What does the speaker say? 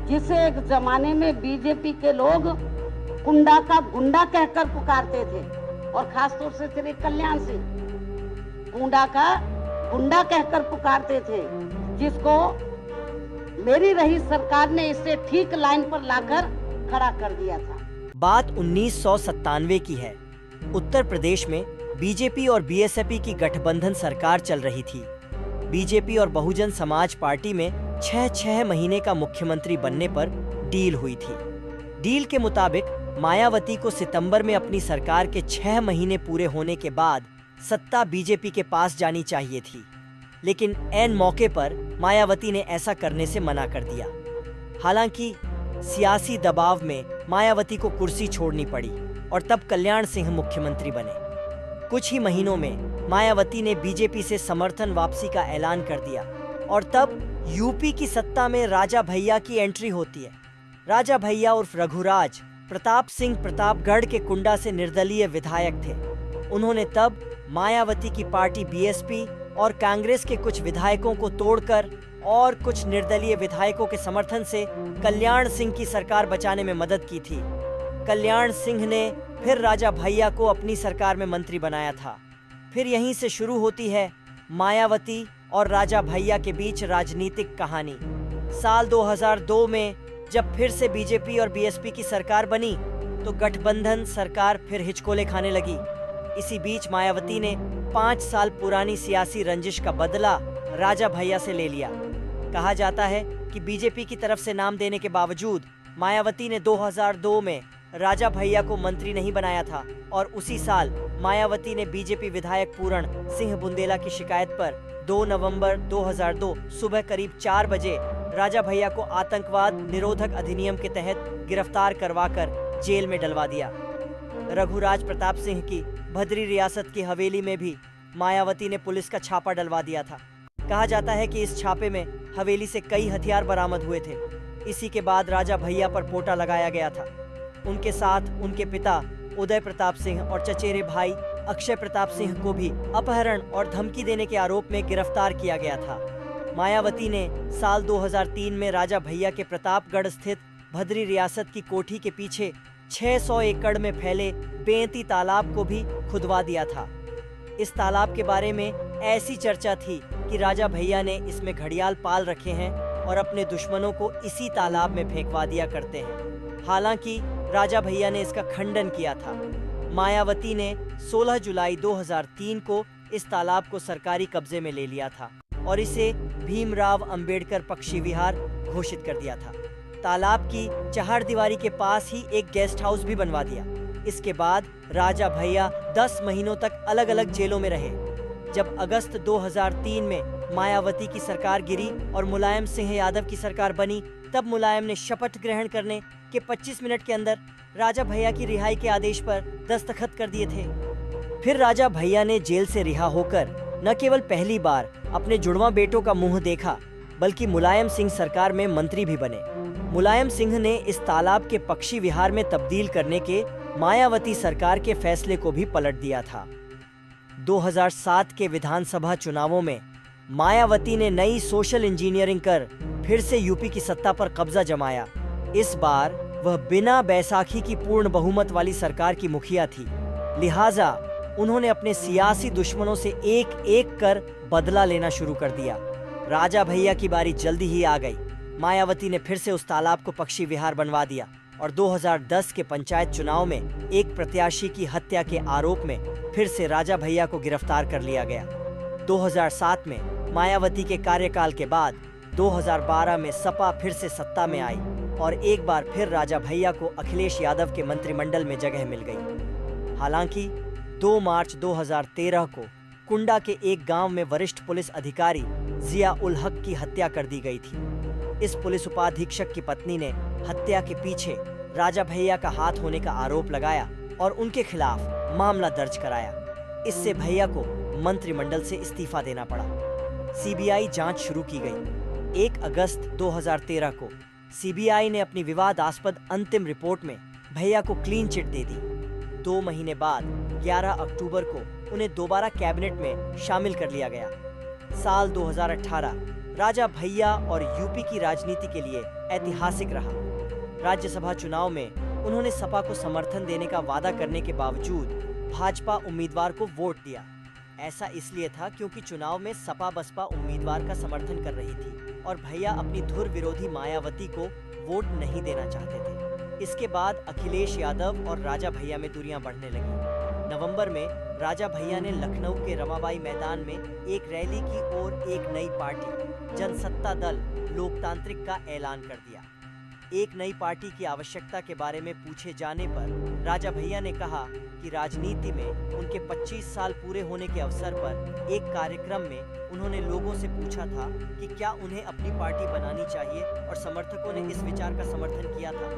जिसे एक जमाने में बीजेपी के लोग कुंडा का गुंडा कहकर पुकारते थे, और खासतौर से श्री कल्याण सिंह कुंडा का गुंडा कहकर पुकारते थे, जिसको मेरी रही सरकार ने इससे ठीक लाइन पर लाकर खड़ा कर दिया था। बात 1997 की है। उत्तर प्रदेश में बीजेपी और बीएसपी की गठबंधन सरकार चल रही थी। बीजेपी और बहुजन समाज पार्टी में 6 महीने का मुख्यमंत्री बनने पर डील हुई थी। डील के मुताबिक मायावती को सितंबर में अपनी सरकार के 6 महीने पूरे होने के बाद सत्ता बीजेपी के पास जानी चाहिए थी, लेकिन ऐन मौके पर मायावती ने ऐसा करने से मना कर दिया। हालांकि सियासी दबाव में मायावती को कुर्सी छोड़नी पड़ी और तब कल्याण सिंह मुख्यमंत्री बने। कुछ ही महीनों में मायावती ने बीजेपी से समर्थन वापसी का ऐलान कर दिया और तब यूपी की सत्ता में राजा भैया की एंट्री होती है। राजा भैया उर्फ रघुराज प्रताप सिंह प्रतापगढ़ के कुंडा से निर्दलीय विधायक थे। उन्होंने तब मायावती की पार्टी बीएसपी और कांग्रेस के कुछ विधायकों को तोड़कर और कुछ निर्दलीय विधायकों के समर्थन से कल्याण सिंह की सरकार बचाने में मदद की थी। कल्याण सिंह ने फिर राजा भैया को अपनी सरकार में मंत्री बनाया था। फिर यहीं से शुरू होती है मायावती और राजा भैया के बीच राजनीतिक कहानी। साल 2002 में जब फिर से बीजेपी और बीएसपी की सरकार बनी तो गठबंधन सरकार फिर हिचकोले खाने लगी। इसी बीच मायावती ने 5 साल पुरानी सियासी रंजिश का बदला राजा भैया से ले लिया। कहा जाता है कि बीजेपी की तरफ से नाम देने के बावजूद मायावती ने 2002 में राजा भैया को मंत्री नहीं बनाया था और उसी साल मायावती ने बीजेपी विधायक पूरण सिंह बुंदेला की शिकायत पर 2 नवंबर 2002 सुबह करीब 4 बजे राजा भैया को आतंकवाद निरोधक अधिनियम के तहत गिरफ्तार करवाकर जेल में डलवा दिया। रघुराज प्रताप सिंह की भद्री रियासत की हवेली में भी मायावती ने पुलिस का छापा डलवा दिया था। कहा जाता है कि इस छापे में हवेली से कई हथियार बरामद हुए थे। इसी के बाद राजा भैया पर पोटा लगाया गया था। उनके साथ उनके पिता उदय प्रताप सिंह और चचेरे भाई अक्षय प्रताप सिंह को भी अपहरण और धमकी देने के आरोप में गिरफ्तार किया गया था। मायावती ने साल 2003 में राजा भैया के प्रतापगढ़ स्थित भद्री रियासत की कोठी के पीछे 600 एकड़ में फैले बेंती तालाब को भी खुदवा दिया था। इस तालाब के बारे में ऐसी चर्चा थी कि राजा भैया ने इसमें घड़ियाल पाल रखे हैं और अपने दुश्मनों को इसी तालाब में फेंकवा दिया करते हैं। हालांकि राजा भैया ने इसका खंडन किया था। मायावती ने 16 जुलाई 2003 को इस तालाब को सरकारी कब्जे में ले लिया था और इसे भीमराव अंबेडकर पक्षी विहार घोषित कर दिया था। तालाब की चहारदीवारी के पास ही एक गेस्ट हाउस भी बनवा दिया। इसके बाद राजा भैया 10 महीनों तक अलग अलग जेलों में रहे। जब अगस्त 2003 में मायावती की सरकार गिरी और मुलायम सिंह यादव की सरकार बनी, तब मुलायम ने शपथ ग्रहण करने के 25 मिनट के अंदर राजा भैया की रिहाई के आदेश पर दस्तखत कर दिए थे। फिर राजा भैया ने जेल से रिहा होकर न केवल पहली बार अपने जुड़वा बेटों का मुंह देखा, बल्कि मुलायम सिंह सरकार में मंत्री भी बने। मुलायम सिंह ने इस तालाब के पक्षी विहार में तब्दील करने के मायावती सरकार के फैसले को भी पलट दिया था। 2007 के विधानसभा चुनावों में मायावती ने नई सोशल इंजीनियरिंग कर फिर से यूपी की सत्ता पर कब्जा जमाया। इस बार वह बिना बैसाखी की पूर्ण बहुमत वाली सरकार की मुखिया थी। लिहाजा उन्होंने अपने सियासी दुश्मनों से एक एक कर बदला लेना शुरू कर दिया। राजा भैया की बारी जल्दी ही आ गई। मायावती ने फिर से उस तालाब को पक्षी विहार बनवा दिया और 2010 के पंचायत चुनाव में एक प्रत्याशी की हत्या के आरोप में फिर से राजा भैया को गिरफ्तार कर लिया गया। 2007 में मायावती के कार्यकाल के बाद 2012 में सपा फिर से सत्ता में आई और एक बार फिर राजा भैया को अखिलेश यादव के मंत्रिमंडल में जगह मिल गई। हालांकि 2 मार्च 2013 को कुंडा के एक गांव में वरिष्ठ पुलिस अधिकारी जिया उल हक की हत्या कर दी गई थी। इस पुलिस उपाधीक्षक की पत्नी ने हत्या के पीछे राजा भैया का हाथ होने का आरोप लगाया और उनके खिलाफ मामला दर्ज कराया। इससे भैया को मंत्रिमंडल से इस्तीफा देना पड़ा। सीबीआई जांच शुरू की गई। 1 अगस्त 2013 को सीबीआई ने अपनी विवादास्पद अंतिम रिपोर्ट में भैया को क्लीन चिट दे दी। 2 महीने बाद 11 अक्टूबर को उन्हें दोबारा कैबिनेट में शामिल कर लिया गया। साल 2018 राजा भैया और यूपी की राजनीति के लिए ऐतिहासिक रहा। राज्यसभा चुनाव में उन्होंने सपा को समर्थन देने का वादा करने के बावजूद भाजपा उम्मीदवार को वोट दिया। ऐसा इसलिए था क्योंकि चुनाव में सपा बसपा उम्मीदवार का समर्थन कर रही थी और भैया अपनी धुर विरोधी मायावती को वोट नहीं देना चाहते थे। इसके बाद अखिलेश यादव और राजा भैया में दूरियां बढ़ने लगी। नवंबर में राजा भैया ने लखनऊ के रमाबाई मैदान में एक रैली की और एक नई पार्टी जनसत्ता दल लोकतांत्रिक का ऐलान कर दिया। एक नई पार्टी की आवश्यकता के बारे में पूछे जाने पर राजा भैया ने कहा कि राजनीति में उनके 25 साल पूरे होने के अवसर पर एक कार्यक्रम में उन्होंने लोगों से पूछा था कि क्या उन्हें अपनी पार्टी बनानी चाहिए और समर्थकों ने इस विचार का समर्थन किया था।